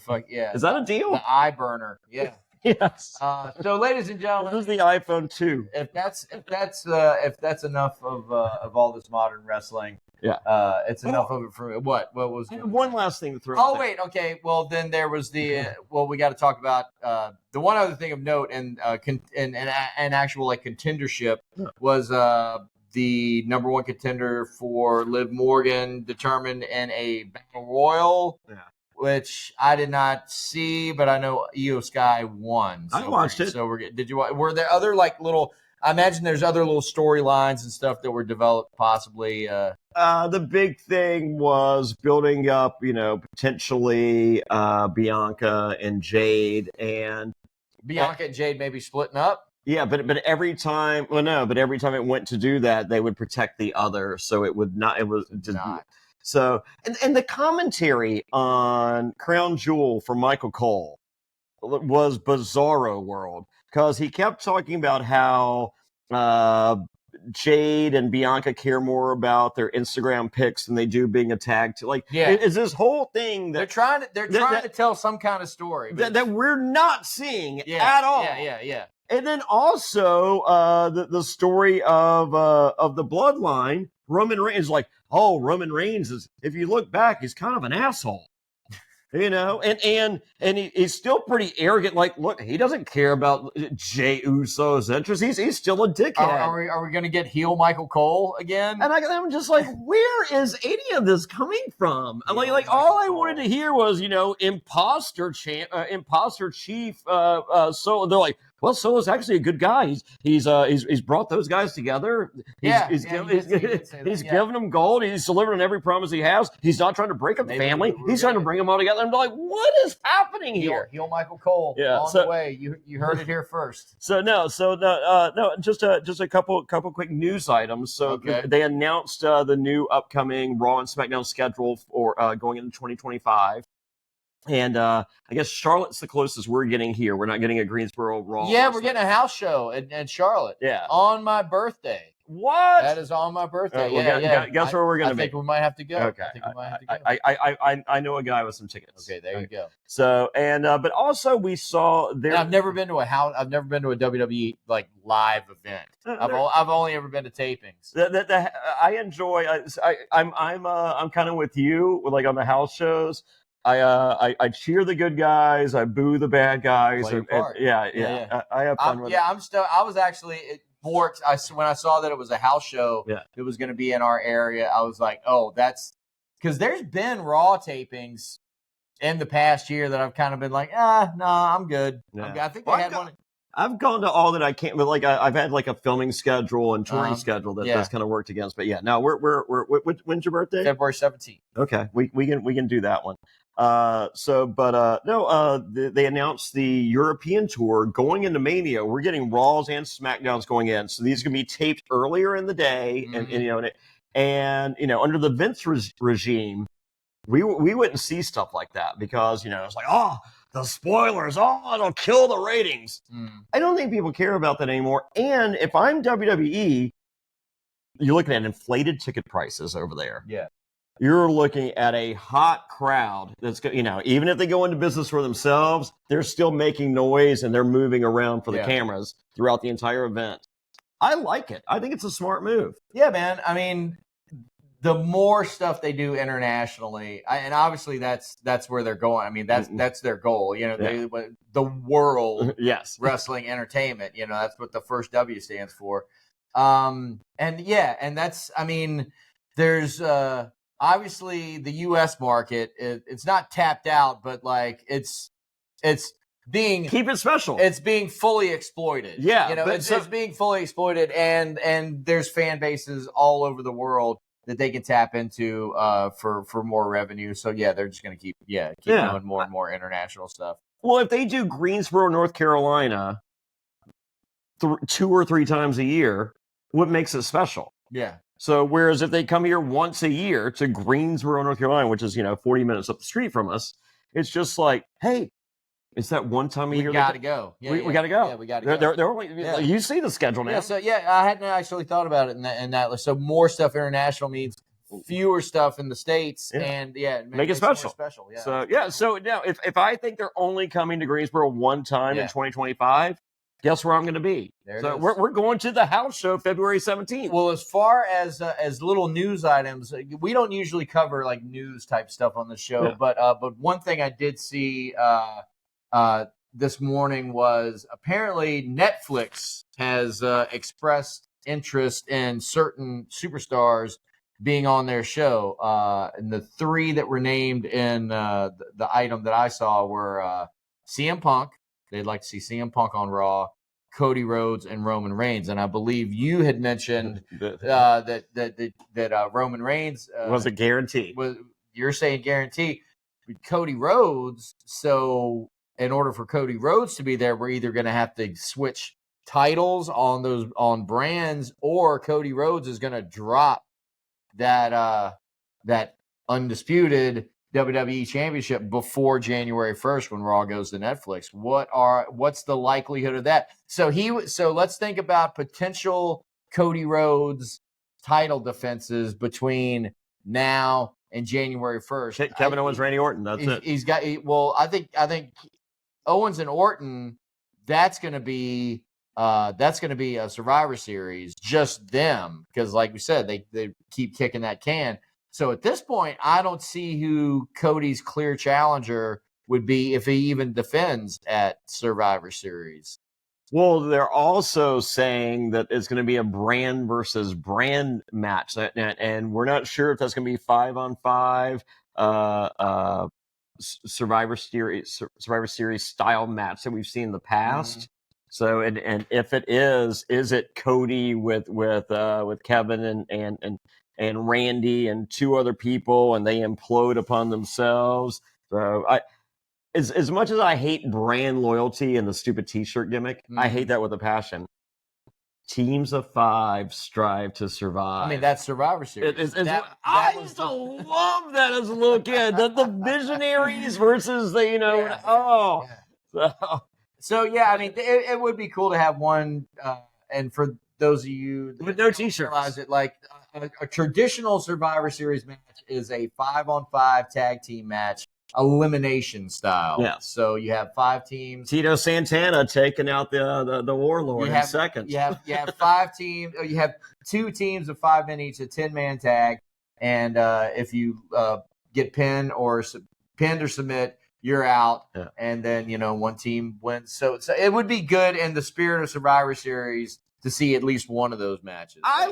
Fuck yeah. Is that a deal? The eye burner. Yeah. Yes. So, ladies and gentlemen, who's the iPhone 2? If that's enough of all this modern wrestling, it's enough of it for me. What was one last thing to throw? Oh wait, okay. Well, then there was the we got to talk about the one other thing of note and actual like contendership was the number one contender for Liv Morgan determined in a battle royal. Yeah. Which I did not see, but I know Io Sky won. I watched it. So were there other like little? I imagine there's other little storylines and stuff that were developed possibly. The big thing was building up, potentially Bianca and Jade and Jade maybe splitting up. Yeah, but every time, it went to do that, they would protect the other, so it would not. It was not. So, and the commentary on Crown Jewel for Michael Cole was bizarro world because he kept talking about how Jade and Bianca care more about their Instagram pics than they do being a tag team. Like, it's this whole thing that they're trying to tell some kind of story that we're not seeing at all. Yeah. And then also the story of the bloodline. Roman Reigns is like, oh, Roman Reigns is, if you look back, he's kind of an asshole. And he's still pretty arrogant. Like, look, he doesn't care about Jey Uso's interests. He's still a dickhead. Are we going to get heel Michael Cole again? And I'm just like, where is any of this coming from? Like all I wanted to hear was, imposter chief. So they're like, well, Solo's actually a good guy. He's brought those guys together. He's giving them gold. He's delivering on every promise he has. He's not trying to break up the family. He's trying to bring them all together. I'm like, what is happening here? Heel Michael Cole on the way. You heard it here first. No. Just a couple quick news items. So they announced the new upcoming Raw and SmackDown schedule for going into 2025. And I guess Charlotte's the closest we're getting here. We're not getting a Greensboro Raw. Yeah, we're getting a house show in Charlotte. Yeah. On my birthday. What? That is on my birthday. Guess where we're going to be. I think we might have to go. Okay. I know a guy with some tickets. Okay, there you go. So, but also we saw there. And I've never been to a WWE like live event. I've only ever been to tapings. I enjoy. I'm kind of with you, like on the house shows. I cheer the good guys. I boo the bad guys. I have fun with it. I was actually more. When I saw that it was a house show, it was going to be in our area. I was like, oh, that's because there's been Raw tapings in the past year that I've kind of been like, no, I'm good. Yeah. I think they had one. I've gone to all that I can, but like I've had like a filming schedule and touring schedule that's kind of worked against. But when's your birthday? February 17th. Okay, we can do that one. They announced the European tour going into Mania. We're getting Raws and SmackDowns going in, so these are going to be taped earlier in the day, and under the Vince regime, we wouldn't see stuff like that because it's like, oh, the spoilers, it'll kill the ratings. I don't think people care about that anymore. And if I'm WWE, you're looking at inflated ticket prices over there. Yeah. You're looking at a hot crowd that's, even if they go into business for themselves, they're still making noise and they're moving around for the cameras throughout the entire event. I like it. I think it's a smart move. Yeah, man. I mean, the more stuff they do internationally, and obviously that's where they're going. I mean, that's their goal. The world wrestling entertainment. That's what the first W stands for. And that's. I mean, there's. Obviously, the U.S. market, it's not tapped out, but like it's being keep it special. It's being fully exploited. Yeah, it's being fully exploited, and there's fan bases all over the world that they can tap into for more revenue. So they're just going to keep doing more and more international stuff. Well, if they do Greensboro, North Carolina, 2 or 3 times a year, what makes it special? Yeah. So whereas if they come here once a year to Greensboro, North Carolina, which is 40 minutes up the street from us, it's just like, hey, it's that one time a year. We got to go. We got to go. Yeah, we got to go. They're only, you see the schedule now. Yeah, so I hadn't actually thought about it in that list. So more stuff international means fewer stuff in the States, and make it special. Yeah. So now if I think they're only coming to Greensboro one time in 2025. Guess where I'm going to be? We're going to the house show February 17th. Well, as far as little news items, we don't usually cover like news type stuff on the show. Yeah. But one thing I did see this morning was apparently Netflix has expressed interest in certain superstars being on their show. And the 3 that were named in the item that I saw were CM Punk. They'd like to see CM Punk on Raw, Cody Rhodes, and Roman Reigns. And I believe you had mentioned that Roman Reigns was a guarantee. You're saying guarantee. Cody Rhodes. So in order for Cody Rhodes to be there, we're either going to have to switch titles on brands, or Cody Rhodes is going to drop that undisputed WWE Championship before January 1st when Raw goes to Netflix. What's the likelihood of that? So let's think about potential Cody Rhodes title defenses between now and January 1st. Kevin Owens, Randy Orton. That's it. He's got. I think Owens and Orton. That's going to be a Survivor Series, just them, because like we said, they keep kicking that can. So at this point, I don't see who Cody's clear challenger would be if he even defends at Survivor Series. Well, they're also saying that it's going to be a brand versus brand match, and we're not sure if that's going to be 5-on-5 Survivor Series style match that we've seen in the past. Mm-hmm. So, and if it is it Cody with Kevin and Randy and two other people, and they implode upon themselves? So As much as I hate brand loyalty and the stupid T-shirt gimmick, I hate that with a passion. Teams of 5 strive to survive. I mean, that's Survivor Series. I used to love that as a little kid. The visionaries versus the, So yeah, I mean, it would be cool to have one. And for those of you with no T-shirts, realize it, like a traditional Survivor Series match is a 5-on-5 tag team match. Elimination style. Yeah. So you have 5 teams. Tito Santana taking out the warlord in seconds. You have 5 teams. You have 2 teams of 5 men each, a 10-man tag. And if you get pinned or submit, you're out. Yeah. And then one team wins. So it would be good in the spirit of Survivor Series to see at least one of those matches. I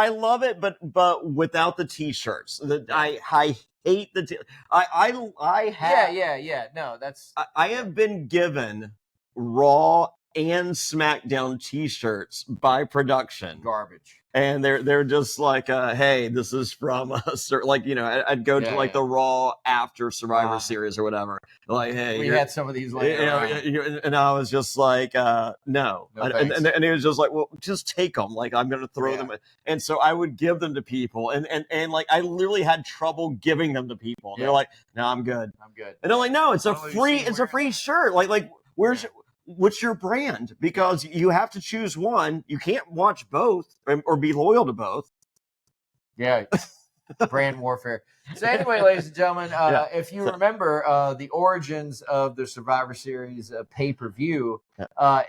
love it, but without the T-shirts. I hate the I have no, that's I have been given Raw and SmackDown T-shirts by production. Garbage. And they're just like, hey, this is from us. Like, I'd go to like the Raw after Survivor Series or whatever. Like, hey, we had some of these later. And I was just like, no. And he was just like, well, just take them. Like, I'm going to throw them. And so I would give them to people. And like, I literally had trouble giving them to people. They're like, no, I'm good. And I'm like, no, it's a free shirt. Like, what's your brand? Because you have to choose one. You can't watch both or be loyal to both. Yeah, brand warfare. So anyway, ladies and gentlemen, if you remember the origins of the Survivor Series pay-per-view,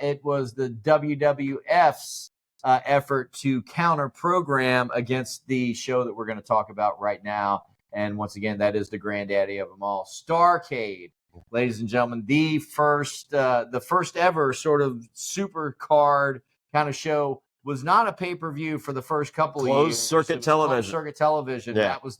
it was the WWF's effort to counter-program against the show that we're going to talk about right now. And once again, that is the granddaddy of them all, Starrcade. Ladies and gentlemen, the first ever sort of super card kind of show was not a pay-per-view for the first couple of years. Closed circuit television. Yeah. That was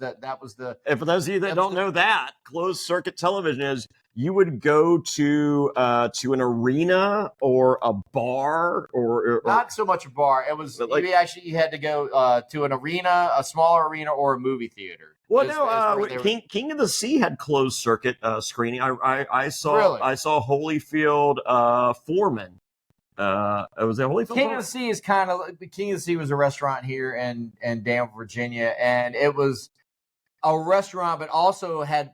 the. And for those of you that don't know that, closed circuit television is you would go to an arena or a bar or not so much a bar. It was you had to go to an arena, a smaller arena, or a movie theater. Well, King of the Sea had closed circuit screening. I saw Holyfield Foreman. Was it Holyfield? King of the Sea is kind of King of the Sea was a restaurant here in Danville, Virginia, and it was a restaurant, but also held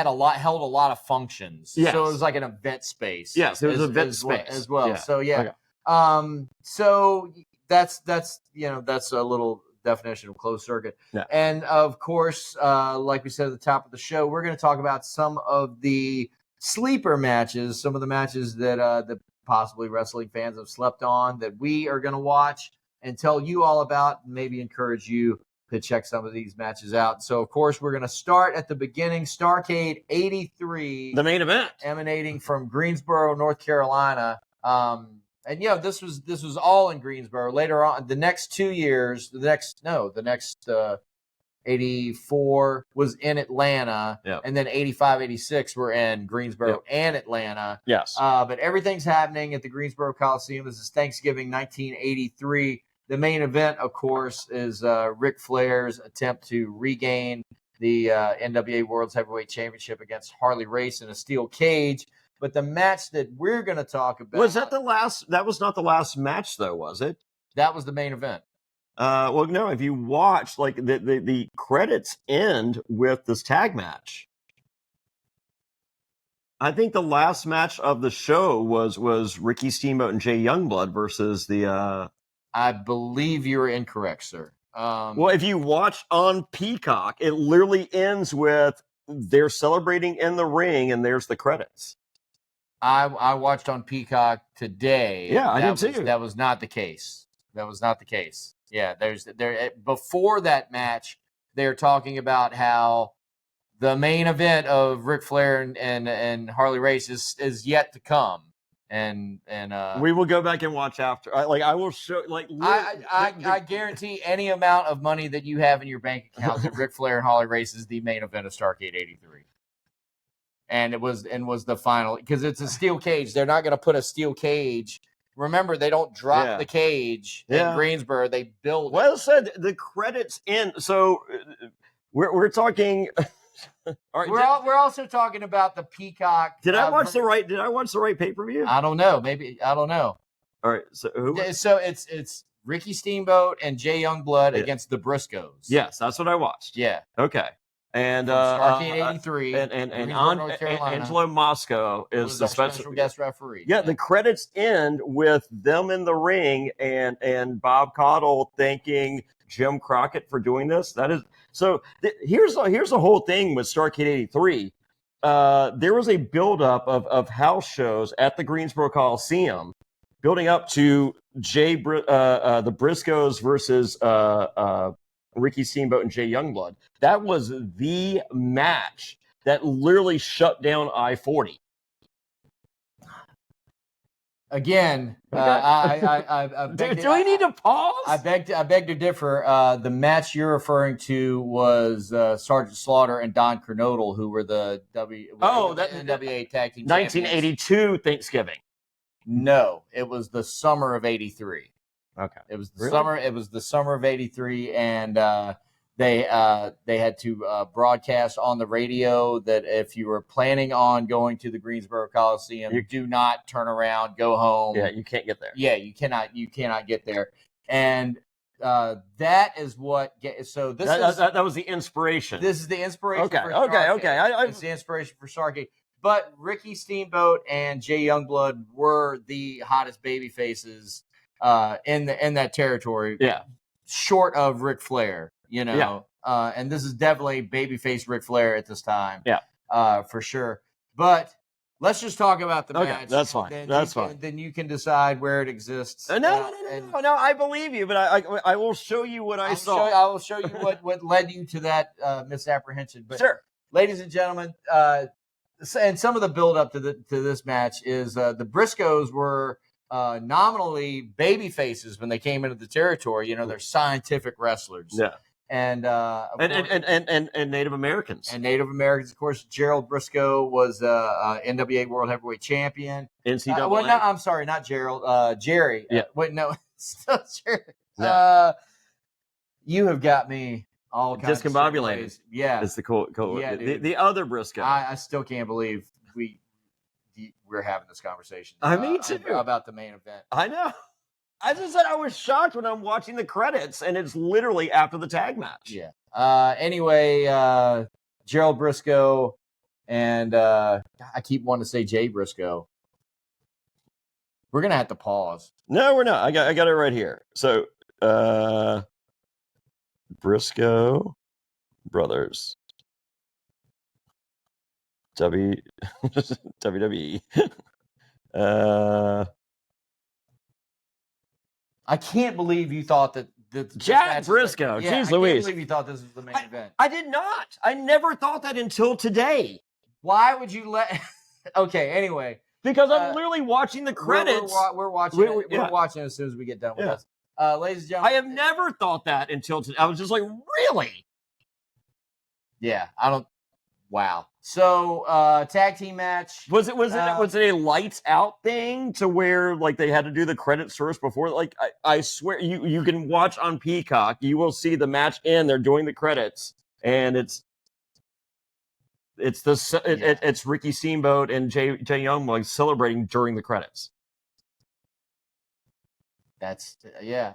a lot of functions. Yes. So it was like an event space. Yes, it was an event space as well. Yeah. So yeah, okay. So that's a little definition of closed circuit. Yeah. And of course, like we said at the top of the show, we're going to talk about some of the sleeper matches, some of the matches that possibly wrestling fans have slept on that we are going to watch and tell you all about, and maybe encourage you to check some of these matches out. So, of course, we're going to start at the beginning. Starrcade 83. The main event. Emanating from Greensboro, North Carolina. And this was all in Greensboro. Later on, the next 2 years, the next 84 was in Atlanta, and then 85, 86 were in Greensboro and Atlanta. Yes. But everything's happening at the Greensboro Coliseum. This is Thanksgiving 1983. The main event, of course, is Ric Flair's attempt to regain the NWA World's Heavyweight Championship against Harley Race in a steel cage. But the match that we're going to talk about... Was that the last... That was not the last match, though, was it? That was the main event. Well, no, if you watch, like, the credits end with this tag match. I think the last match of the show was Ricky Steamboat and Jay Youngblood versus the... I believe you are incorrect, sir. Well, if you watch on Peacock, it literally ends with they're celebrating in the ring, and there's the credits. I watched on Peacock today. Yeah, I did too. That was not the case. Yeah, before that match, they're talking about how the main event of Ric Flair and Harley Race is yet to come. And we will go back and watch after. I will show. I guarantee any amount of money that you have in your bank account that Ric Flair and Harley Race is the main event of Starrcade '83. And it was the final, because it's a steel cage. They're not going to put a steel cage. Remember, they don't drop the cage in Greensboro. They build. Well said. The credits in. So we're talking. All right, we're also talking about the Peacock. Did I watch the right pay-per-view? I don't know. Maybe I don't know. All right. So who? So it's Ricky Steamboat and Jay Youngblood against the Briscoes. Yes, that's what I watched. Yeah. Okay. And Starrcade '83, and Angelo Mosco is the special guest referee. Yeah, the credits end with them in the ring and Bob Caudle thanking Jim Crockett for doing this. That is so. Here's the whole thing with Starrcade '83. There was a buildup of house shows at the Greensboro Coliseum, building up to the Briscoes versus Ricky Steamboat and Jay Youngblood. That was the match that literally shut down I-40. Again, I beg do we need to pause? I beg to differ. The match you're referring to was Sergeant Slaughter and Don Kernodle, who were the NWA Tag Team 1982 champions. Thanksgiving. No, it was the summer of '83. Okay, it was the summer. It was the summer of '83, and they had to broadcast on the radio that if you were planning on going to the Greensboro Coliseum, you do not turn around, go home. Yeah, you can't get there. Yeah, you cannot get there, and that is what. So that was the inspiration. This is the inspiration. Okay, for okay. It's the inspiration for Starrcade. But Ricky Steamboat and Jay Youngblood were the hottest baby faces in that territory. Yeah. Short of Ric Flair, and this is definitely babyface Ric Flair at this time. Yeah. For sure. But let's just talk about the match. That's fine. Then you can decide where it exists. No, I believe you, but I will show you what I saw. I will show you what led you to that misapprehension. But sure. Ladies and gentlemen, and some of the build up to this match is the Briscoes were nominally baby faces when they came into the territory. They're scientific wrestlers. Yeah. And Native Americans. And Native Americans, of course. Gerald Briscoe was NWA World Heavyweight Champion. NCAA. No, I'm sorry, not Gerald. Jerry. Yeah. Wait, no, still Jerry. No. You have got me all kinds discombobulated. Of yeah, it's the cool. Yeah, the other Briscoe. I still can't believe we're having this conversation. Me too. About the main event. I know. As I said, I was shocked when I'm watching the credits, and it's literally after the tag match. Yeah. Anyway, Gerald Briscoe and I keep wanting to say Jay Briscoe. We're gonna have to pause. No, we're not. I got it right here. So, Briscoe Brothers, WWE. I can't believe you thought that Jack Briscoe. Yeah, Jeez I Louise. can't believe you thought this was the main event. I did not. I never thought that until today. Why would you let? Okay. Anyway, because I'm literally watching the credits. We're watching. We're watching as soon as we get done with this. Ladies and gentlemen, I have never thought that until today. I was just like, really? Yeah. I don't. Wow. So, tag team match. Was it a lights out thing to where like they had to do the credits first before? Like I swear you can watch on Peacock. You will see the match end. They're doing the credits, and it's Ricky Steamboat and Jay Youngblood celebrating during the credits. That's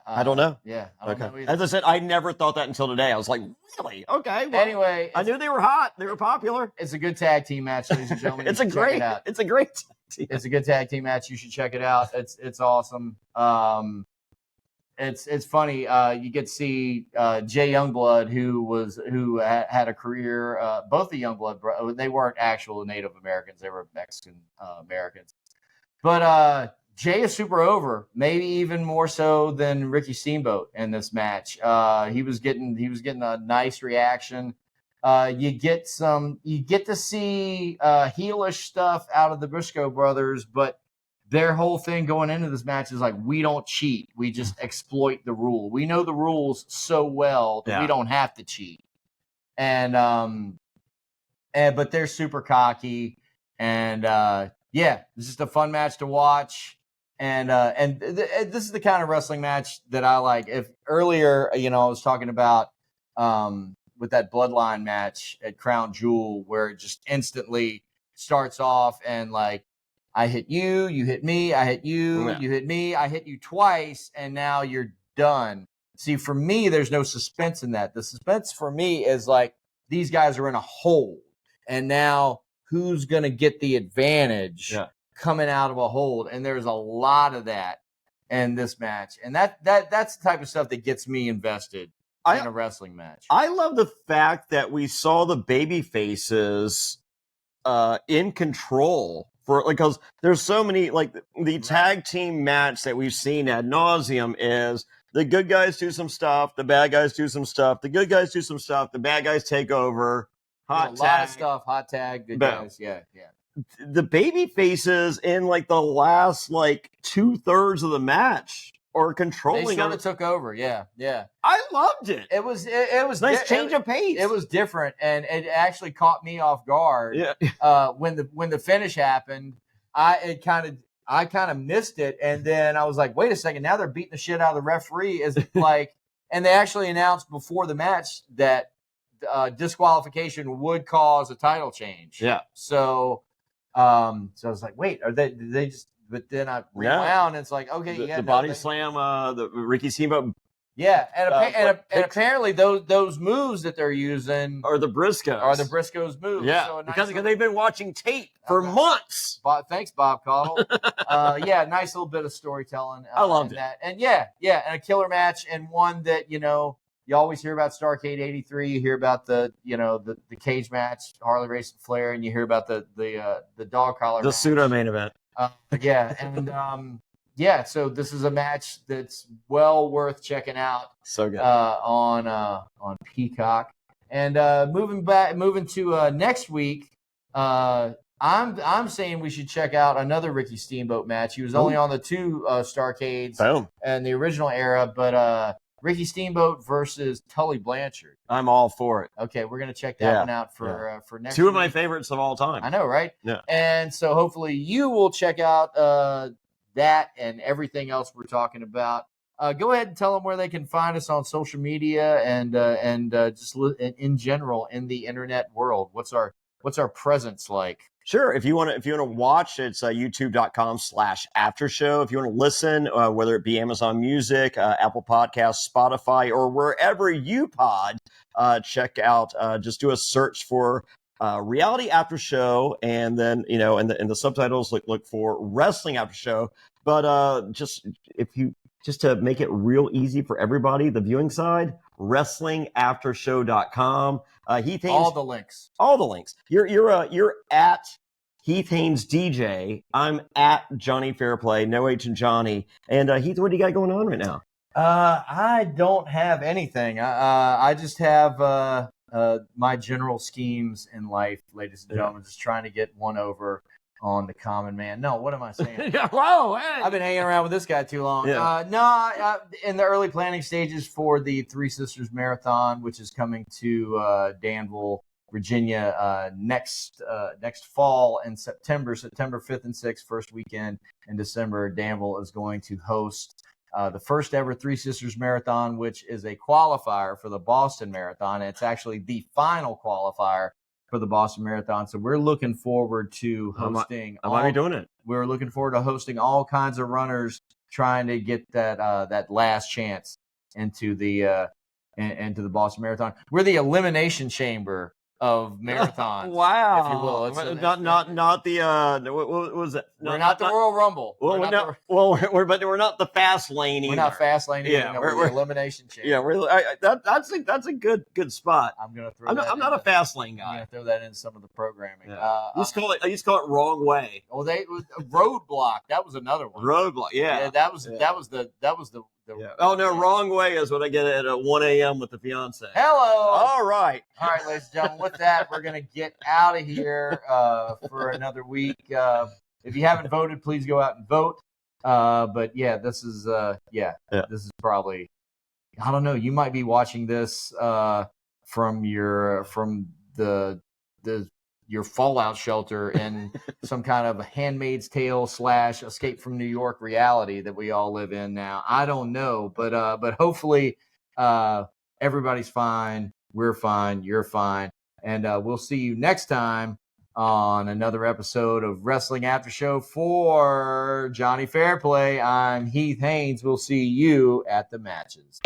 I don't know. Yeah, I don't know either. As I said, I never thought that until today. I was like, really? Okay. Well, anyway, I knew they were hot. They were popular. It's a good tag team match, ladies and gentlemen. It's a great tag team. It's a good tag team match. You should check it out. It's awesome. it's funny. You get to see Jay Youngblood, who had a career. Both the Youngblood, they weren't actual Native Americans; they were Mexican Americans. But Jay is super over, maybe even more so than Ricky Steamboat in this match. He was getting a nice reaction. You get to see heelish stuff out of the Briscoe brothers, but their whole thing going into this match is like, we don't cheat. We just exploit the rule. We know the rules so well that we don't have to cheat. But they're super cocky, and it's just a fun match to watch. And this is the kind of wrestling match that I like. If earlier, I was talking about with that Bloodline match at Crown Jewel, where it just instantly starts off and like, I hit you, you hit me, I hit you, you hit me, I hit you twice, and now you're done. See, for me, there's no suspense in that. The suspense for me is like, these guys are in a hold, and now who's going to get the advantage coming out of a hold? And there's a lot of that in this match. And that's the type of stuff that gets me invested in a wrestling match. I love the fact that we saw the baby faces in control. Because there's so many, like the tag team match that we've seen ad nauseum is the good guys do some stuff, the bad guys do some stuff, the good guys do some stuff, the bad guys take over. A lot of stuff, hot tag, good guys, yeah. The baby faces in like the last like 2/3 of the match are controlling. They sort of took over, yeah. I loved it. It was nice change of pace. It was different, and it actually caught me off guard. Yeah. When the finish happened, I kind of missed it, and then I was like, wait a second, now they're beating the shit out of the referee. Is it like, and they actually announced before the match that disqualification would cause a title change. Yeah. So I was like, wait, did they just? But then I rewound, and it's like, okay, the body slam, the Ricky Steamboat. Yeah, and apparently those moves that they're using are the Briscoes. Moves. Yeah, so because they've been watching tape for months. Thanks, Bob Caudle. Nice little bit of storytelling. I loved it. That. And and a killer match, and one that you always hear about Starrcade '83. You hear about the cage match, Harley Race and Flair, and you hear about the dog collar, the pseudo main event. So this is a match that's well worth checking out. So good on Peacock. And moving to next week, I'm saying we should check out another Ricky Steamboat match. He was only on the two Starrcades in the original era, but Ricky Steamboat versus Tully Blanchard. I'm all for it. Okay, we're gonna check that one out for next. Two week. of my favorites of all time. I know, right? Yeah. And so hopefully you will check out that and everything else we're talking about. Go ahead and tell them where they can find us on social media and just in general in the internet world. What's our presence like? Sure. If you want to watch, it's youtube.com/aftershow. If you want to listen, whether it be Amazon Music, Apple Podcasts, Spotify, or wherever you pod, check out, just do a search for Reality After Show, and then, in the subtitles, look for Wrestling After Show. But just to make it real easy for everybody, the viewing side, WrestlingAftershow.com. Heath Haynes, all the links. You're at Heath Haynes DJ. I'm at Jonny Fairplay, no H in Johnny. And Heath, what do you got going on right now? I don't have anything. I just have my general schemes in life, ladies and gentlemen, just trying to get one over on the common man. No, what am I saying? Whoa, hey. I've been hanging around with this guy too long. Yeah. In the early planning stages for the Three Sisters Marathon, which is coming to Danville, Virginia, next fall in September 5th and 6th, first weekend in December. Danville is going to host the first ever Three Sisters Marathon, which is a qualifier for the Boston Marathon. It's actually the final qualifier for the Boston Marathon. So we're looking forward to hosting. Doing it. We're looking forward to hosting all kinds of runners trying to get that last chance into the Boston Marathon. We're the elimination chamber of marathons. Wow. If you will. Not the what was it? We're not the Royal Rumble. Well, we're not the fast lane either. We're not fast lane either. Yeah, we're the elimination champion. Yeah, that's a good spot. I'm gonna throw. I'm not a fast lane guy. I'm gonna throw that in some of the programming. Yeah. I used to call it wrong way. Well, roadblock. That was another one. Roadblock. Yeah. That was the. Yeah. Oh no, wrong way is what I get at 1 a.m. with the fiance. Hello. All right, ladies and gentlemen. With that, we're gonna get out of here for another week. If you haven't voted, please go out and vote. But yeah, this is this is probably, I don't know. You might be watching this from your fallout shelter in some kind of Handmaid's Tale / Escape from New York reality that we all live in now. I don't know, but hopefully everybody's fine. We're fine. You're fine. And we'll see you next time on another episode of Wrestling After Show. For Jonny Fairplay, I'm Heath Haynes. We'll see you at the matches.